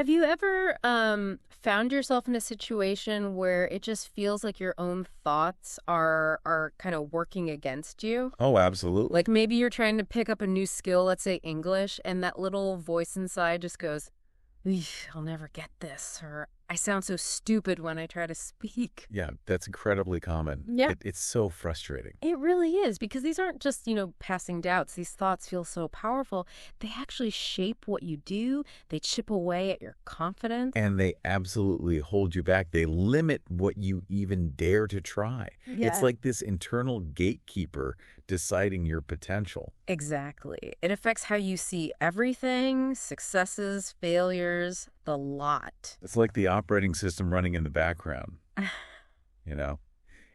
Have you ever found yourself in a situation where it just feels like your own thoughts are kind of working against you? Oh, absolutely. Like maybe you're trying to pick up a new skill, let's say English, and that little voice inside just goes, "Eesh, I'll never get this," or "I sound so stupid when I try to speak." Yeah, that's incredibly common. Yeah. It's so frustrating. It really is, because these aren't just, passing doubts. These thoughts feel so powerful. They actually shape what you do. They chip away at your confidence. And they absolutely hold you back. They limit what you even dare to try. It's Yeah. like this internal gatekeeper deciding your potential. Exactly. It affects how you see everything, successes, failures, the lot. It's like the operating system running in the background, you know,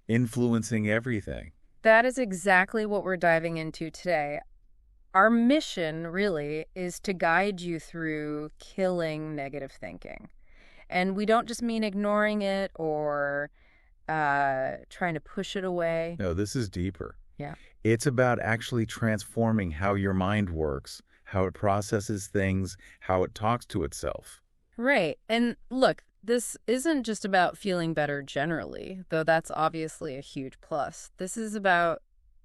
influencing everything. That is exactly what we're diving into today. Our mission, really, is to guide you through killing negative thinking. And we don't just mean ignoring it or trying to push it away. No, this is deeper. Yeah. It's about actually transforming how your mind works, how it processes things, how it talks to itself. Right. And look, this isn't just about feeling better generally, though that's obviously a huge plus. This is about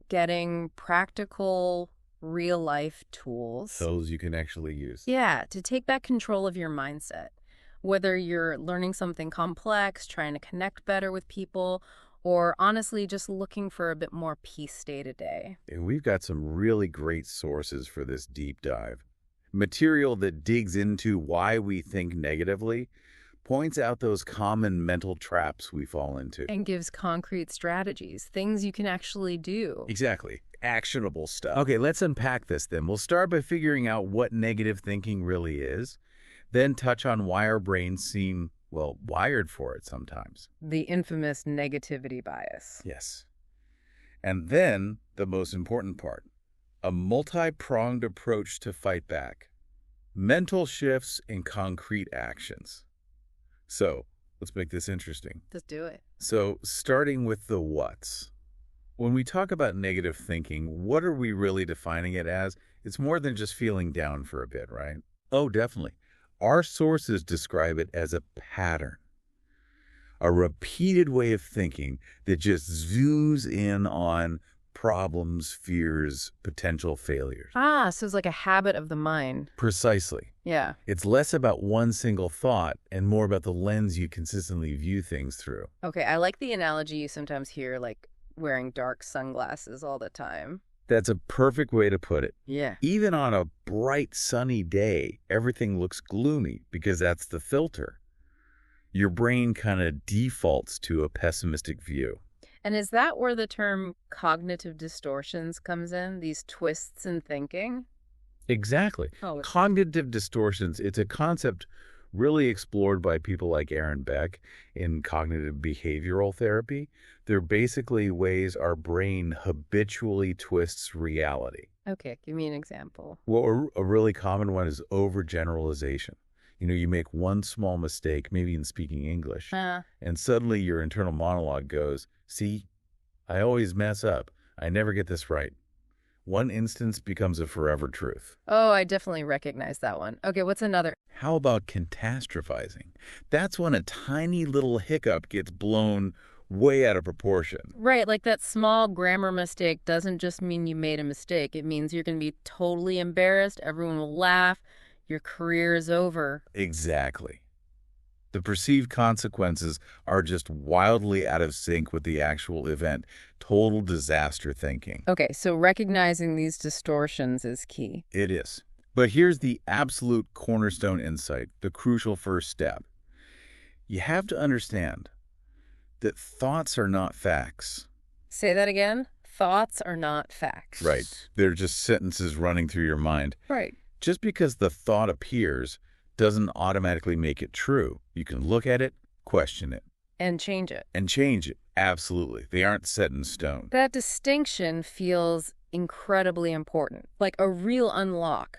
getting practical, real life tools. Those you can actually use. Yeah, to take back control of your mindset. Whether you're learning something complex, trying to connect better with people, or honestly just looking for a bit more peace day to day. And we've got some really great sources for this deep dive. Material that digs into why we think negatively, points out those common mental traps we fall into. And gives concrete strategies, things you can actually do. Exactly. Actionable stuff. Okay, let's unpack this then. We'll start by figuring out what negative thinking really is, then touch on why our brains seem, well, wired for it sometimes. The infamous negativity bias. Yes. And then, the most important part, a multi-pronged approach to fight back. Mental shifts and concrete actions. So, let's make this interesting. Let's do it. So, starting with the what's. When we talk about negative thinking, what are we really defining it as? It's more than just feeling down for a bit, right? Oh, definitely. Our sources describe it as a pattern, a repeated way of thinking that just zooms in on problems, fears, potential failures. Ah, so it's like a habit of the mind. Precisely. Yeah. It's less about one single thought and more about the lens you consistently view things through. Okay, I like the analogy you sometimes hear, like wearing dark sunglasses all the time. That's a perfect way to put it. Yeah. Even on a bright, sunny day, everything looks gloomy because that's the filter. Your brain kind of defaults to a pessimistic view. And is that where the term cognitive distortions comes in, these twists in thinking? Exactly. Oh, Cognitive distortions, it's a concept really explored by people like Aaron Beck in cognitive behavioral therapy. They're basically ways our brain habitually twists reality. okay, give me an example. Well, a really common one is overgeneralization. You make one small mistake, maybe in speaking English, and suddenly your internal monologue goes, see, I always mess up. I never get this right. One instance becomes a forever truth. Oh, I definitely recognize that one. Okay, what's another? How about catastrophizing? That's when a tiny little hiccup gets blown way out of proportion. Right, like that small grammar mistake doesn't just mean you made a mistake. It means you're going to be totally embarrassed. Everyone will laugh. Your career is over. Exactly. The perceived consequences are just wildly out of sync with the actual event. Total disaster thinking. Okay, so recognizing these distortions is key. It is. But here's the absolute cornerstone insight, the crucial first step. You have to understand that thoughts are not facts. Say that again. Thoughts are not facts. Right. They're just sentences running through your mind. Right. Just because the thought appears doesn't automatically make it true. You can look at it, question it. And change it. And change it. Absolutely. They aren't set in stone. That distinction feels incredibly important, like a real unlock.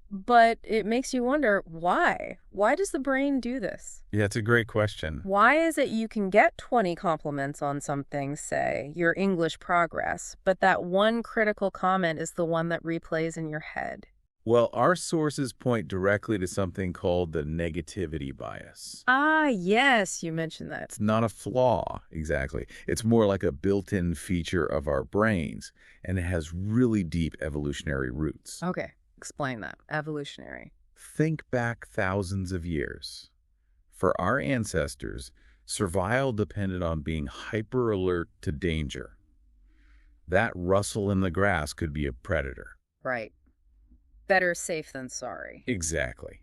But it makes you wonder, why? Why does the brain do this? Yeah, it's a great question. Why is it you can get 20 compliments on something, say, your English progress, but that one critical comment is the one that replays in your head? Well, our sources point directly to something called the negativity bias. Ah, yes, you mentioned that. It's not a flaw, exactly. It's more like a built-in feature of our brains, and it has really deep evolutionary roots. Okay, explain that. Evolutionary. Think back thousands of years. For our ancestors, survival depended on being hyper alert to danger. That rustle in the grass could be a predator. Right. Better safe than sorry. Exactly.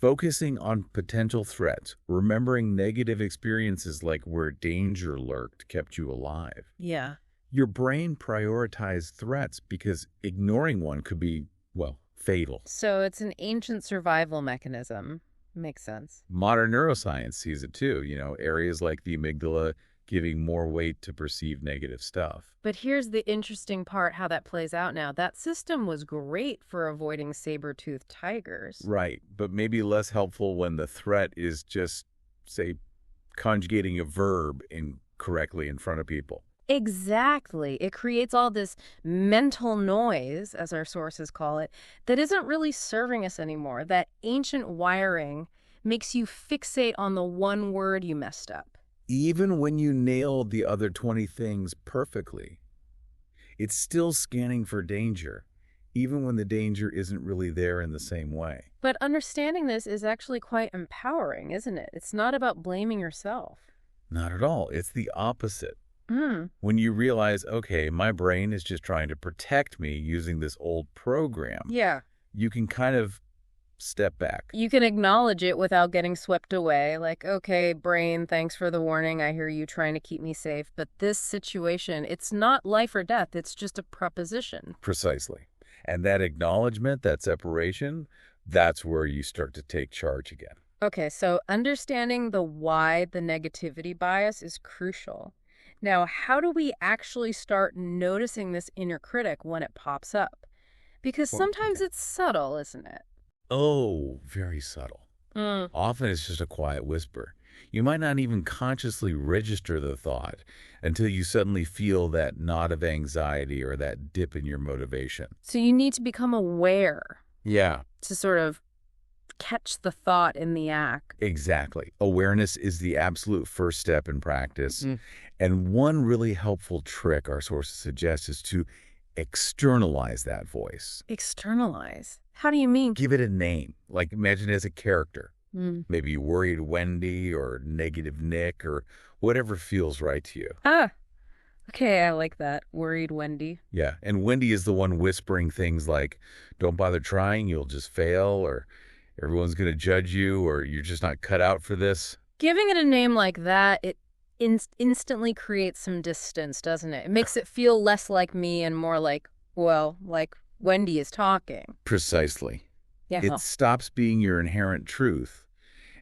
Focusing on potential threats, remembering negative experiences like where danger lurked kept you alive. Yeah. Your brain prioritized threats because ignoring one could be, well, fatal. So it's an ancient survival mechanism. Makes sense. Modern neuroscience sees it too, areas like the amygdala giving more weight to perceived negative stuff. But here's the interesting part how that plays out now. That system was great for avoiding saber-toothed tigers. Right, but maybe less helpful when the threat is just, say, conjugating a verb incorrectly in front of people. Exactly. It creates all this mental noise, as our sources call it, that isn't really serving us anymore. That ancient wiring makes you fixate on the one word you messed up. Even when you nailed the other 20 things perfectly, it's still scanning for danger, even when the danger isn't really there in the same way. But understanding this is actually quite empowering, isn't it? It's not about blaming yourself. Not at all. It's the opposite. Mm. When you realize, okay, my brain is just trying to protect me using this old program, Yeah. you can kind of step back. You can acknowledge it without getting swept away. Like, okay, brain, thanks for the warning. I hear you trying to keep me safe. But this situation, it's not life or death. It's just a proposition. Precisely. And that acknowledgement, that separation, that's where you start to take charge again. Okay, so understanding the why the negativity bias is crucial. Now, how do we actually start noticing this inner critic when it pops up? Because Well, sometimes it's subtle, isn't it? Oh, very subtle. Mm. Often it's just a quiet whisper. You might not even consciously register the thought until you suddenly feel that knot of anxiety or that dip in your motivation. So you need to become aware Yeah, to sort of catch the thought in the act. exactly. Awareness is the absolute first step in practice. And one really helpful trick our sources suggest is to externalize that voice. Externalize. How do you mean? Give it a name, like imagine it as a character. Mm. Maybe worried Wendy or negative Nick or whatever feels right to you. Ah, okay, I like that. Worried Wendy. Yeah, and Wendy is the one whispering things like, don't bother trying, you'll just fail, or everyone's going to judge you, or you're just not cut out for this. Giving it a name like that, it instantly creates some distance, doesn't it? It makes it feel less like me and more like, well, like Wendy is talking. Precisely. Yeah. It stops being your inherent truth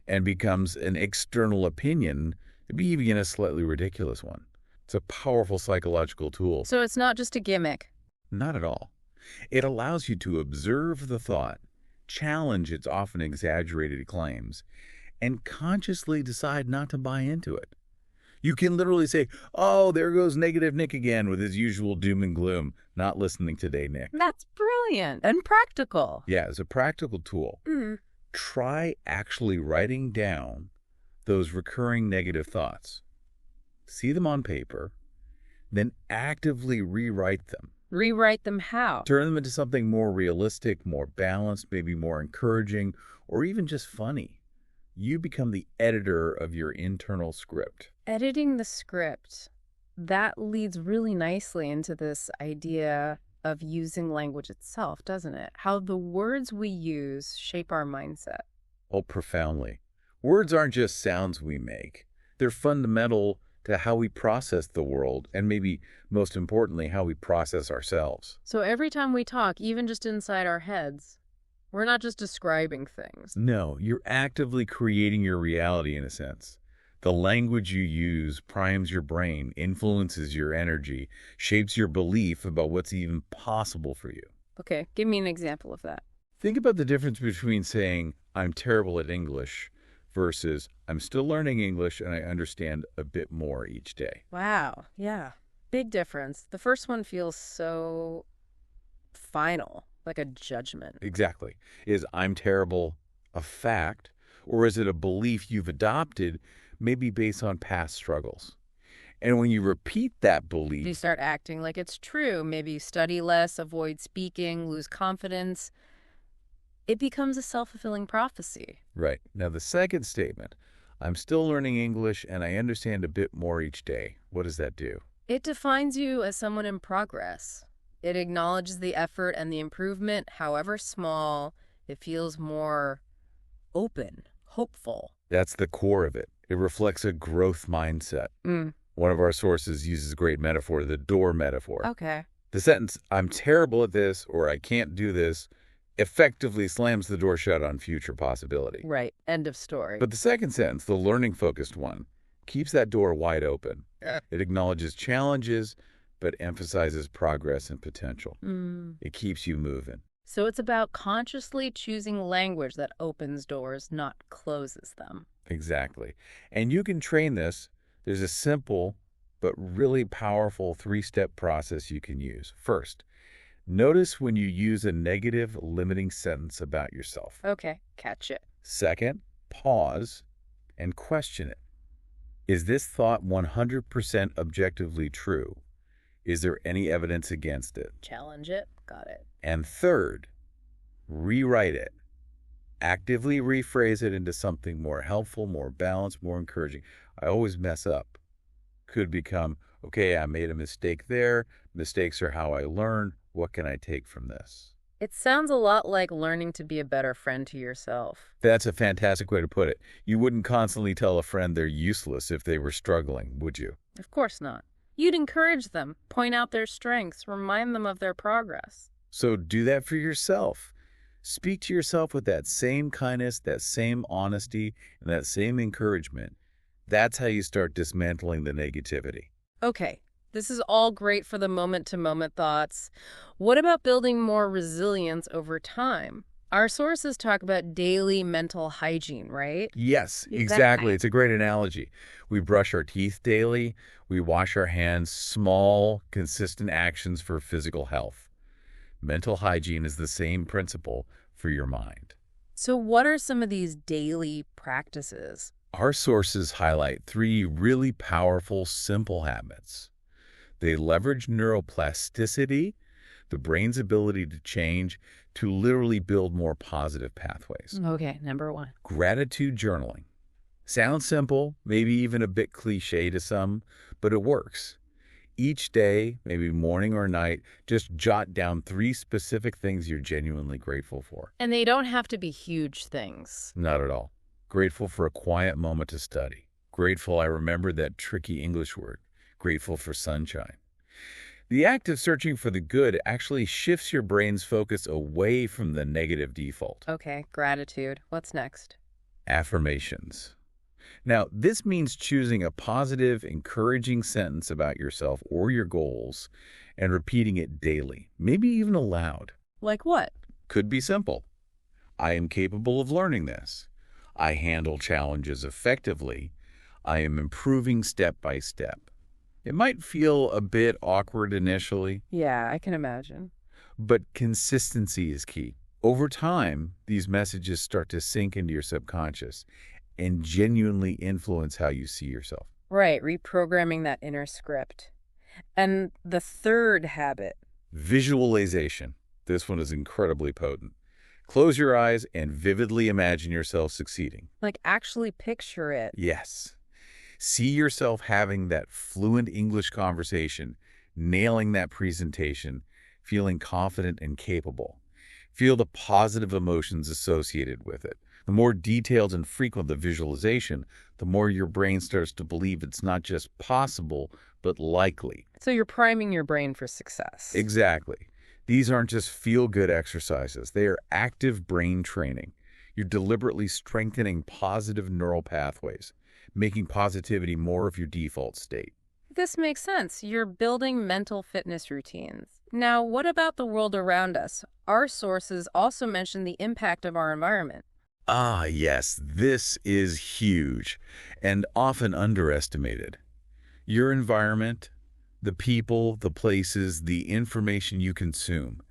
and becomes an external opinion, maybe even a slightly ridiculous one. It's a powerful psychological tool. So it's not just a gimmick. Not at all. It allows you to observe the thought, challenge its often exaggerated claims, and consciously decide not to buy into it. You can literally say, oh, there goes negative Nick again with his usual doom and gloom. Not listening today, Nick. That's brilliant and practical. Yeah, as a practical tool, try actually writing down those recurring negative thoughts. See them on paper, then actively rewrite them. Rewrite them how? Turn them into something more realistic, more balanced, maybe more encouraging, or even just funny. You become the editor of your internal script. Editing the script, that leads really nicely into this idea of using language itself, doesn't it? How the words we use shape our mindset. Oh, profoundly. Words aren't just sounds we make. They're fundamental to how we process the world and maybe most importantly, how we process ourselves. So every time we talk, even just inside our heads, we're not just describing things. No, you're actively creating your reality in a sense. The language you use primes your brain, influences your energy, shapes your belief about what's even possible for you. Okay, give me an example of that. Think about the difference between saying, I'm terrible at English, versus I'm still learning English and I understand a bit more each day. Wow, yeah. Big difference. The first one feels so final. Like a judgment. Exactly. Is "I'm terrible" a fact, or is it a belief you've adopted, maybe based on past struggles? And when you repeat that You belief, start acting like it's true. Maybe you study less, avoid speaking, lose confidence. It becomes a self-fulfilling prophecy. right. Now, the second statement, "I'm still learning English and I understand a bit more each day." What does that do? It defines you as someone in progress. It acknowledges the effort and the improvement, however small. It feels more open, hopeful. That's the core of it. It reflects a growth mindset. Mm, One of our sources uses a great metaphor, the door metaphor. okay. The sentence, "I'm terrible at this" or "I can't do this," effectively slams the door shut on future possibility. Right. End of story. But the second sentence, the learning-focused one, keeps that door wide open. It acknowledges challenges, but emphasizes progress and potential. Mm. It keeps you moving. So it's about consciously choosing language that opens doors, not closes them. Exactly. And you can train this. There's a simple but really powerful three-step process you can use. First, notice when you use a negative limiting sentence about yourself. Okay, catch it. Second, pause and question it. Is this thought 100% objectively true? Is there any evidence against it? Challenge it. Got it. And third, rewrite it. Actively rephrase it into something more helpful, more balanced, more encouraging. "I always mess up" could become, "Okay, I made a mistake there. Mistakes are how I learn. What can I take from this?" It sounds a lot like learning to be a better friend to yourself. That's a fantastic way to put it. You wouldn't constantly tell a friend they're useless if they were struggling, would you? Of course not. You'd encourage them, point out their strengths, remind them of their progress. So do that for yourself. Speak to yourself with that same kindness, that same honesty, and that same encouragement. That's how you start dismantling the negativity. Okay, this is all great for the moment-to-moment thoughts. What about building more resilience over time? Our sources talk about daily mental hygiene, right? Yes, Exactly. exactly. It's a great analogy. We brush our teeth daily. We wash our hands. Small, consistent actions for physical health. Mental hygiene is the same principle for your mind. So what are some of these daily practices? Our sources highlight three really powerful, simple habits. They leverage neuroplasticity, the brain's ability to change, to literally build more positive pathways. Okay, number one. Gratitude journaling. Sounds simple, maybe even a bit cliche to some, but it works. Each day, maybe morning or night, just jot down three specific things you're genuinely grateful for. And they don't have to be huge things. Not at all. Grateful for a quiet moment to study. Grateful I remembered that tricky English word. Grateful for sunshine. The act of searching for the good actually shifts your brain's focus away from the negative default. Okay, gratitude. What's next? Affirmations. Now, this means choosing a positive, encouraging sentence about yourself or your goals and repeating it daily, maybe even aloud. Like what? Could be simple. "I am capable of learning this." "I handle challenges effectively." "I am improving step by step." It might feel a bit awkward initially, Yeah, I can imagine. but consistency is key. Over time, these messages start to sink into your subconscious and genuinely influence how you see yourself. Right, reprogramming that inner script. And the third habit. Visualization. This one is incredibly potent. Close your eyes and vividly imagine yourself succeeding. Like actually picture it. Yes. See yourself having that fluent English conversation, nailing that presentation, feeling confident and capable. Feel the positive emotions associated with it. The more detailed and frequent the visualization, the more your brain starts to believe it's not just possible, but likely. So you're priming your brain for success. Exactly. These aren't just feel-good exercises. They are active brain training. You're deliberately strengthening positive neural pathways, making positivity more of your default state. This makes sense. You're building mental fitness routines. Now, what about the world around us? Our sources also mention the impact of our environment. Ah, yes, this is huge and often underestimated. Your environment, the people, the places, the information you consume.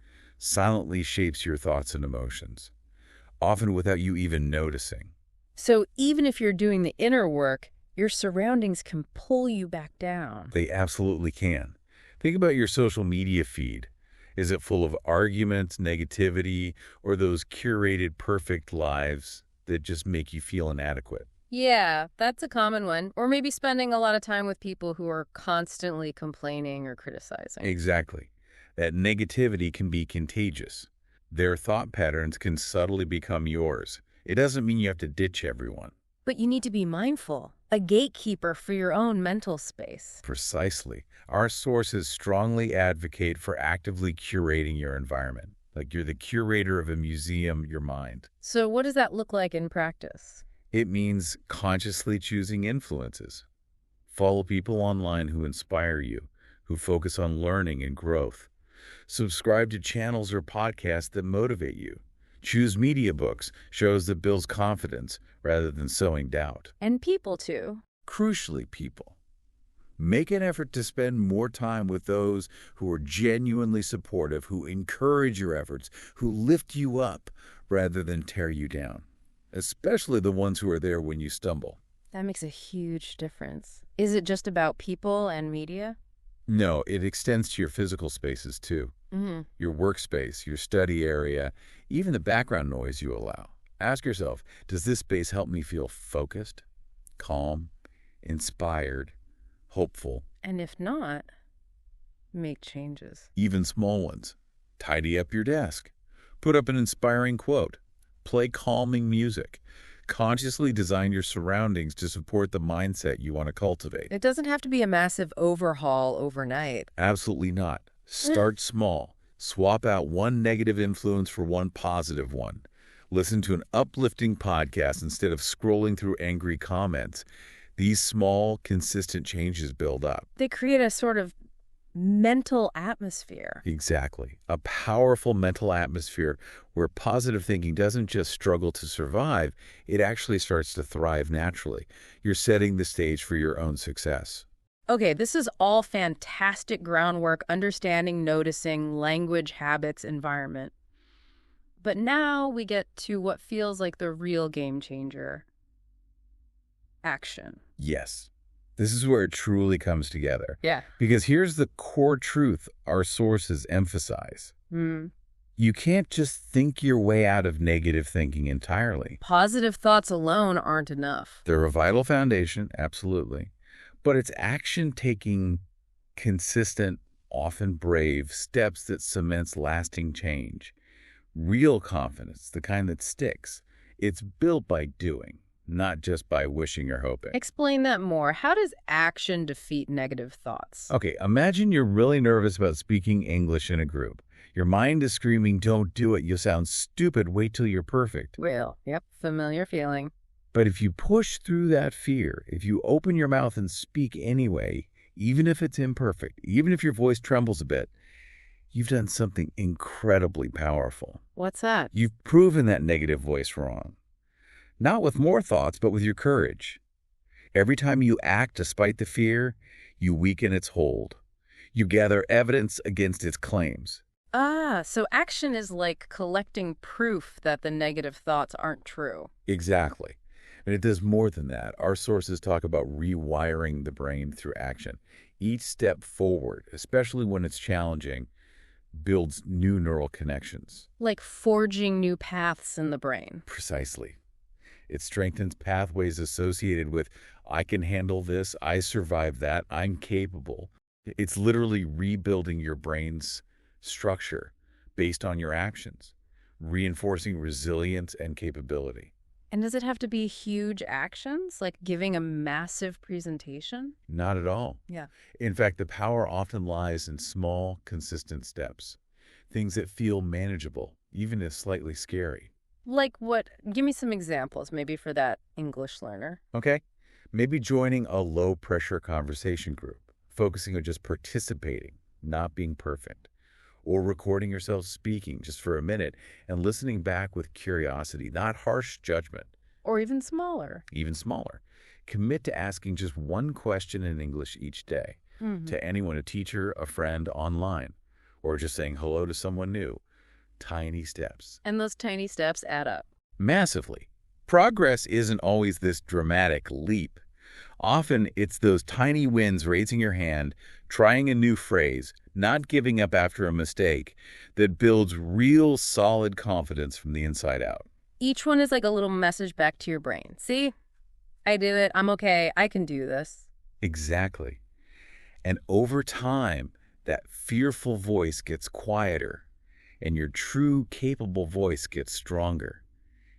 silently shapes your thoughts and emotions, often without you even noticing. So even if you're doing the inner work, your surroundings can pull you back down. They absolutely can. Think about your social media feed. Is it full of arguments, negativity, or those curated perfect lives that just make you feel inadequate? Yeah, that's a common one. Or maybe spending a lot of time with people who are constantly complaining or criticizing. Exactly. That negativity can be contagious. Their thought patterns can subtly become yours. It doesn't mean you have to ditch everyone. But you need to be mindful, a gatekeeper for your own mental space. Precisely. Our sources strongly advocate for actively curating your environment. Like you're the curator of a museum, your mind. So what does that look like in practice? It means consciously choosing influences. Follow people online who inspire you, who focus on learning and growth. Subscribe to channels or podcasts that motivate you. Choose media books, shows that builds confidence rather than sowing doubt. And people too. Crucially, people. Make an effort to spend more time with those who are genuinely supportive, who encourage your efforts, who lift you up rather than tear you down, especially the ones who are there when you stumble. That makes a huge difference. Is it just about people and media? No, it extends to your physical spaces too. Your workspace, your study area, even the background noise you allow. Ask yourself, does this space help me feel focused, calm, inspired, hopeful? And if not, make changes. Even small ones. Tidy up your desk. Put up an inspiring quote. Play calming music. Consciously design your surroundings to support the mindset you want to cultivate. It doesn't have to be a massive overhaul overnight. Absolutely not. Start small. Swap out one negative influence for one positive one. Listen to an uplifting podcast instead of scrolling through angry comments. These small, consistent changes build up. They create a sort of mental atmosphere. Exactly. A powerful mental atmosphere where positive thinking doesn't just struggle to survive, it actually starts to thrive naturally. You're setting the stage for your own success. Okay, this is all fantastic groundwork, understanding, noticing, language, habits, environment. But now we get to what feels like the real game changer. Action. Yes. This is where it truly comes together. Yeah. Because here's the core truth our sources emphasize. You can't just think your way out of negative thinking entirely. Positive thoughts alone aren't enough. They're a vital foundation, absolutely. But it's action-taking, consistent, often brave steps that cements lasting change. Real confidence, the kind that sticks. It's built by doing, not just by wishing or hoping. Explain that more. How does action defeat negative thoughts? Okay, imagine you're really nervous about speaking English in a group. Your mind is screaming, don't do it, you'll sound stupid, wait till you're perfect. Well, yep, familiar feeling. But if you push through that fear, if you open your mouth and speak anyway, even if it's imperfect, even if your voice trembles a bit, you've done something incredibly powerful. What's that? You've proven that negative voice wrong. Not with more thoughts, but with your courage. Every time you act despite the fear, you weaken its hold. You gather evidence against its claims. So action is like collecting proof that the negative thoughts aren't true. Exactly. And it does more than that. Our sources talk about rewiring the brain through action. Each step forward, especially when it's challenging, builds new neural connections. Like forging new paths in the brain. Precisely. It strengthens pathways associated with, I can handle this, I survived that, I'm capable. It's literally rebuilding your brain's structure based on your actions, reinforcing resilience and capability. And does it have to be huge actions, like giving a massive presentation? Not at all. Yeah. In fact, the power often lies in small, consistent steps, things that feel manageable, even if slightly scary. Like what? Give me some examples, maybe for that English learner. Okay? Maybe joining a low-pressure conversation group, focusing on just participating, not being perfect. Or recording yourself speaking just for a minute and listening back with curiosity, not harsh judgment. Or even smaller. Even smaller. Commit to asking just one question in English each day to anyone, a teacher, a friend, online, or just saying hello to someone new. tiny steps. And those tiny steps add up. Massively. Progress isn't always this dramatic leap. Often, it's those tiny wins, raising your hand, trying a new phrase, not giving up after a mistake, that builds real solid confidence from the inside out. Each one is like a little message back to your brain. See? I did it. I'm okay. I can do this. Exactly. And over time, that fearful voice gets quieter, and your true, capable voice gets stronger.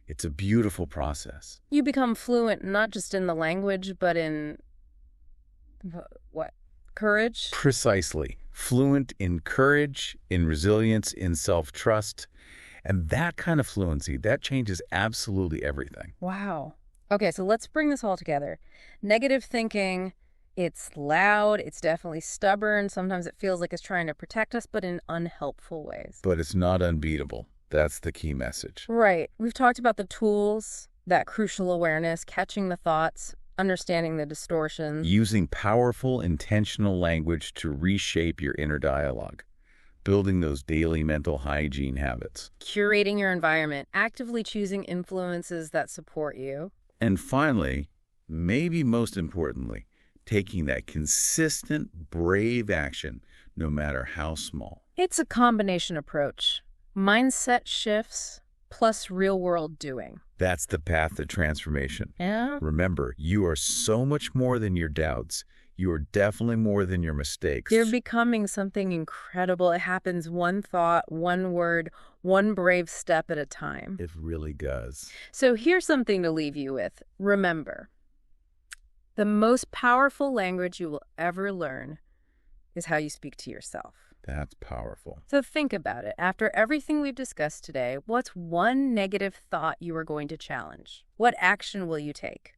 It's a beautiful process. You become fluent not just in the language, but in what? Courage? Precisely. Fluent in courage, in resilience, in self-trust. And that kind of fluency, that changes absolutely everything. Wow. Okay, so let's bring this all together. Negative thinking, it's loud, it's definitely stubborn. Sometimes it feels like it's trying to protect us, but in unhelpful ways. But it's not unbeatable. That's the key message. Right. We've talked about the tools, that crucial awareness, catching the thoughts, understanding the distortions. Using powerful, intentional language to reshape your inner dialogue. Building those daily mental hygiene habits. Curating your environment, actively choosing influences that support you. And finally, maybe most importantly, taking that consistent, brave action, no matter how small. It's a combination approach. Mindset shifts plus real-world doing. That's the path to transformation. Yeah? Remember, you are so much more than your doubts. You are definitely more than your mistakes. You're becoming something incredible. It happens one thought, one word, one brave step at a time. It really does. So here's something to leave you with. Remember, the most powerful language you will ever learn is how you speak to yourself. That's powerful. So think about it. After everything we've discussed today, what's one negative thought you are going to challenge? What action will you take?